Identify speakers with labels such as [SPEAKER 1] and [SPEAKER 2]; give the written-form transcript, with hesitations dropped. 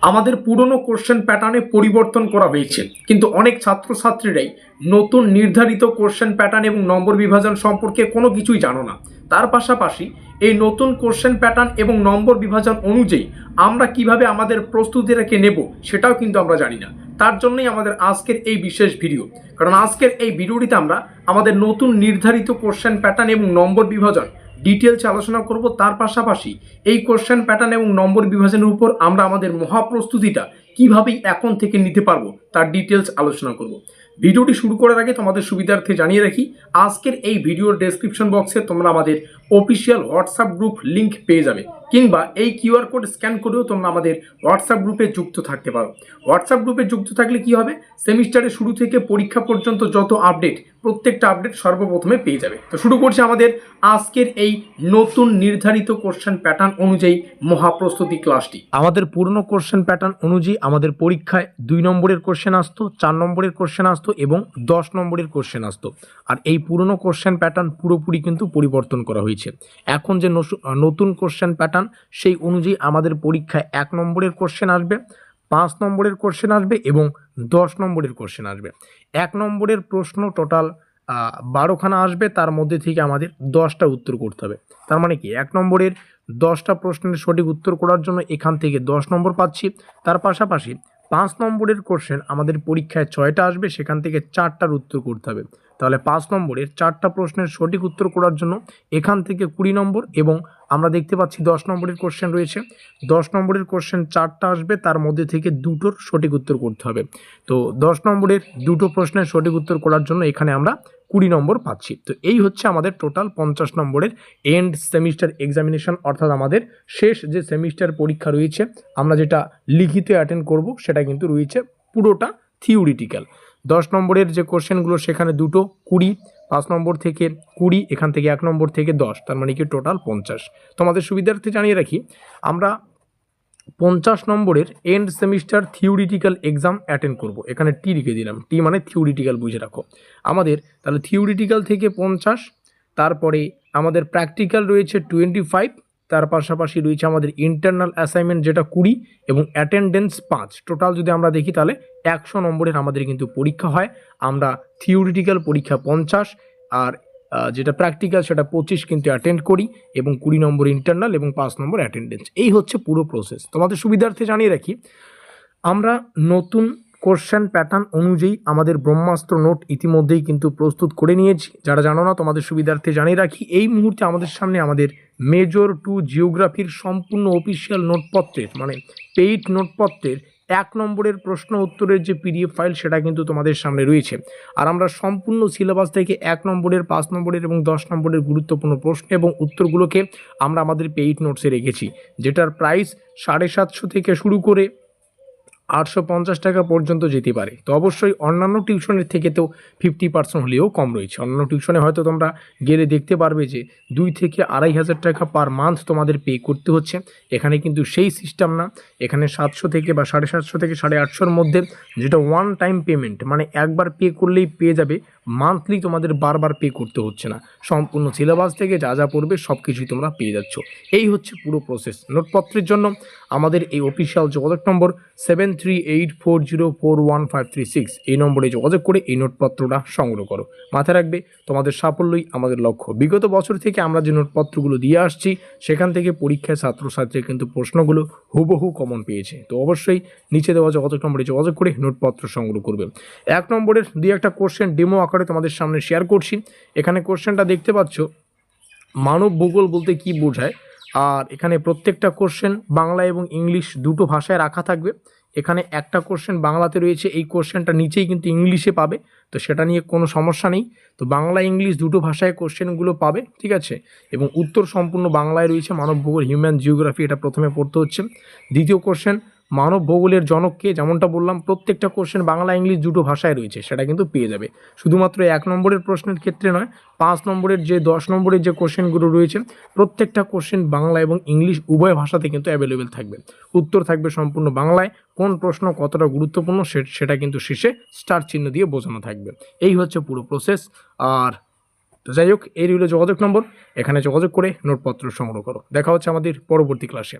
[SPEAKER 1] আমাদের পুরনো কোশ্চেন প্যাটার্নে পরিবর্তন করা হয়েছে, কিন্তু অনেক ছাত্রছাত্রীরাই নতুন নির্ধারিত কোশ্চেন প্যাটার্ন এবং নম্বর বিভাজন সম্পর্কে কোনো কিছুই জানো না। তার পাশাপাশি এই নতুন কোশ্চেন প্যাটার্ন এবং নম্বর বিভাজন অনুযায়ী আমরা কিভাবে আমাদের প্রস্তুতিটাকে নেব সেটাও কিন্তু আমরা জানি না। তার জন্যই আমাদের আজকের এই বিশেষ ভিডিও, কারণ আজকের এই ভিডিওটিতে আমরা আমাদের নতুন নির্ধারিত কোশ্চেন প্যাটার্ন এবং নম্বর বিভাজন ডিটেলস আলোচনা করব। তার পাশাপাশি এই কোশ্চেন প্যাটার্ন এবং নম্বর বিভাজনের উপর আমরা আমাদের মহাপ্রস্তুতিটা কিভাবে এখন থেকে নিতে পারবো তার ডিটেলস আলোচনা করব। ভিডিওটি শুরু করার আগে তোমাদের সুবিধার্থে জানিয়ে রাখি, আজকের এই ভিডিওর ডেসক্রিপশন বক্সে তোমরা আমাদের অফিসিয়াল হোয়াটসঅ্যাপ গ্রুপ লিঙ্ক পেয়ে যাবে, কিংবা এই কিউআর কোড স্ক্যান করেও তোমরা আমাদের হোয়াটসঅ্যাপ গ্রুপে যুক্ত থাকতে পারো। হোয়াটসঅ্যাপ গ্রুপে যুক্ত থাকলে কি হবে, সেমিস্টারের শুরু থেকে পরীক্ষা পর্যন্ত যত আপডেট, প্রত্যেকটা আপডেট সর্বপ্রথমে পেয়ে যাবে। তো শুরু করছি আমাদের আজকের এই নতুন নির্ধারিত কোশ্চেন প্যাটার্ন অনুযায়ী মহাপ্রস্তুতি ক্লাসটি। আমাদের পুরনো কোশ্চেন প্যাটার্ন অনুযায়ী আমাদের পরীক্ষায় 2 নম্বরের কোশ্চেন আসতো, 4 নম্বরের কোশ্চেন আসতো এবং 10 নম্বরের কোশ্চেন আসতো। আর এই পুরনো কোশ্চেন প্যাটার্ন পুরোপুরি কিন্তু পরিবর্তন করা হয়েছে। এখন যে নতুন কোশ্চেন প্যাটার্ন, সেই অনুযায়ী আমাদের পরীক্ষায় 1 নম্বরের কোশ্চেন আসবে, 5 নম্বরের কোশ্চেন আসবে এবং 10 নম্বরের কোশ্চেন আসবে। 1 নম্বরের প্রশ্ন টোটাল 12খানা আসবে, তার মধ্যে থেকে আমাদের 10টা উত্তর করতে হবে। তার মানে কি 1 নম্বরের 10টা প্রশ্নের সঠিক উত্তর করার জন্য এখান থেকে 10 নম্বর পাচ্ছি। তার পাশাপাশি 5 নম্বরের কোশ্চেন আমাদের পরীক্ষায় 6টা আসবে, সেখান থেকে 4টার উত্তর করতে হবে। তাহলে 5 নম্বরের 4টা প্রশ্নের সঠিক উত্তর করার জন্য এখান থেকে 20 নম্বর, এবং আমরা দেখতে পাচ্ছি 10 নম্বরের কোশ্চেন রয়েছে। 10 নম্বরের কোশ্চেন 4টা আসবে, তার মধ্যে থেকে 2টোর সঠিক উত্তর করতে হবে। তো 10 নম্বরের 2টো প্রশ্নের সঠিক উত্তর করার জন্য এখানে আমরা 20 নম্বর পাচ্ছি। তো এই হচ্ছে আমাদের টোটাল 50 নম্বরের এন্ড সেমিস্টার এক্সামিনেশন, অর্থাৎ আমাদের শেষ যে সেমিস্টার পরীক্ষা রয়েছে, আমরা যেটা লিখিত অ্যাটেন্ড করব সেটা কিন্তু রয়েছে পুরোটা থিওরিটিক্যাল। 10 নম্বরের যে কোশ্চেনগুলো সেখানে 2টো 20, 5 নম্বর থেকে 20, এখান থেকে 1 নম্বর থেকে 10, তার মানে কি টোটাল 50। তোমাদের সুবিধার্থে জানিয়ে রাখি, আমরা 50 নম্বরের end semester theoretical exam attend করব। এখানে টি লিখে দিলাম, টি মানে থিওরিটিক্যাল, বুঝে রাখো। আমাদের তাহলে থিওরিটিক্যাল থেকে 50, তারপরে আমাদের প্র্যাকটিক্যাল রয়েছে 25, তার পাশাপাশি রয়েছে আমাদের ইন্টারনাল অ্যাসাইনমেন্ট যেটা 20 এবং অ্যাটেন্ডেন্স 5। টোটাল যদি আমরা দেখি তাহলে 100 নম্বরের আমাদের কিন্তু পরীক্ষা হয়। আমরা থিওরিটিক্যাল পরীক্ষা 50 আর যেটা প্র্যাকটিক্যাল সেটা 25 কিন্তু অ্যাটেন্ড করি, এবং 20 নম্বর ইন্টারনাল এবং 5 নম্বর অ্যাটেন্ডেন্স। এই হচ্ছে পুরো প্রসেস। তোমাদের সুবিধার্থে জানিয়ে রাখি, আমরা নতুন কোশ্চেন প্যাটার্ন অনুযায়ী আমাদের ব্রহ্মাস্ত্র নোট ইতিমধ্যেই কিন্তু প্রস্তুত করে নিয়েছি। যারা জানো না, তোমাদের সুবিধার্থে জানিয়ে রাখি, এই মুহূর্তে আমাদের সামনে আমাদের মেজর 2 জিওগ্রাফির সম্পূর্ণ অফিসিয়াল নোটপত্রের, মানে পেইড নোটপত্রের 1 নম্বরের প্রশ্ন উত্তরের যে পিডিএফ ফাইল সেটা কিন্তু তোমাদের সামনে রয়েছে। আর আমরা সম্পূর্ণ সিলেবাস থেকে 1 নম্বরের, 5 নম্বরের এবং 10 নম্বরের গুরুত্বপূর্ণ প্রশ্ন এবং উত্তরগুলোকে আমরা আমাদের পেইড নোটসে রেখেছি, যেটার প্রাইস 750 থেকে শুরু করে 850 টাকা পর্যন্ত যেতে পারে। তো অবশ্যই অন্যান্য টিউশনের থেকে তো 50% হলেও কম রয়েছে। অন্যান্য টিউশনে হয়তো তোমরা গেলে দেখতে পারবে যে 2 থেকে 2500 টাকা পার মান্থ তোমাদের পে করতে হচ্ছে। এখানে কিন্তু সেই সিস্টেম না। এখানে 700 থেকে বা 750 থেকে 850-র মধ্যে, যেটা ওয়ান টাইম পেমেন্ট, মানে একবার পে করলেই পেয়ে যাবে, মান্থলি তোমাদের বারবার পে করতে হচ্ছে না। সম্পূর্ণ সিলেবাস থেকে যা যা পড়বে সব কিছুই তোমরা পেয়ে যাচ্ছ। এই হচ্ছে পুরো প্রসেস। নোটপত্রের জন্য আমাদের এই অফিসিয়াল যোগাযোগ নম্বর 7384041536, এই নম্বরে যোগাযোগ করে এই নোটপত্রটা সংগ্রহ করো। মাথায় রাখবে, তোমাদের সাফল্যই আমাদের লক্ষ্য। বিগত বছর থেকে আমরা যে নোটপত্রগুলো দিয়ে আসছি, সেখান থেকে পরীক্ষায় ছাত্রছাত্রীরা কিন্তু প্রশ্নগুলো হুবহু কমন পেয়েছে। তো অবশ্যই নিচে দেওয়া যোগাযোগ নম্বরে যোগাযোগ করে নোটপত্র সংগ্রহ করবে। 1 নম্বরের 2-1টা কোশ্চেন ডেমো আকারে তোমাদের সামনে শেয়ার করছি। এখানে কোশ্চেনটা দেখতে পাচ্ছ, মানব ভূগোল বলতে কি বোঝায়। আর এখানে প্রত্যেকটা কোশ্চেন বাংলা এবং ইংলিশ 2টো ভাষায় রাখা থাকবে। এখানে একটা কোশ্চেন বাংলাতে রয়েছে, এই কোশ্চেনটা নিচেই কিন্তু ইংলিশে পাবে, তো সেটা নিয়ে কোনো সমস্যা নেই। তো বাংলা ইংলিশ 2টো ভাষায় কোশ্চেনগুলো পাবে, ঠিক আছে। এবং উত্তর সম্পূর্ণ বাংলায় রয়েছে। মানব ভূগোল, হিউম্যান জিওগ্রাফি, এটা প্রথমে পড়তে হচ্ছে। দ্বিতীয় কোশ্চেন, মানব ভূগোলের জনককে, যেমনটা বললাম, প্রত্যেকটা কোশ্চেন বাংলা ইংলিশ 2টো ভাষায় রয়েছে, সেটা কিন্তু পেয়ে যাবে। শুধুমাত্র 1 নম্বরের প্রশ্নের ক্ষেত্রে নয়, 5 নম্বরের যে 10 নম্বরের যে কোশ্চেনগুলো রয়েছে, প্রত্যেকটা কোশ্চেন বাংলা এবং ইংলিশ উভয় ভাষাতে কিন্তু অ্যাভেলেবেল থাকবে। উত্তর থাকবে সম্পূর্ণ বাংলায়। কোন প্রশ্ন কতটা গুরুত্বপূর্ণ সেটা কিন্তু শেষে স্টার চিহ্ন দিয়ে বোঝানো থাকবে। এই হচ্ছে পুরো প্রসেস। আর তো যাই হোক, এই রইল যোগাযোগ নম্বর, এখানে যোগাযোগ করে নোটপত্র সংগ্রহ করো। দেখা হচ্ছে আমাদের পরবর্তী ক্লাসে।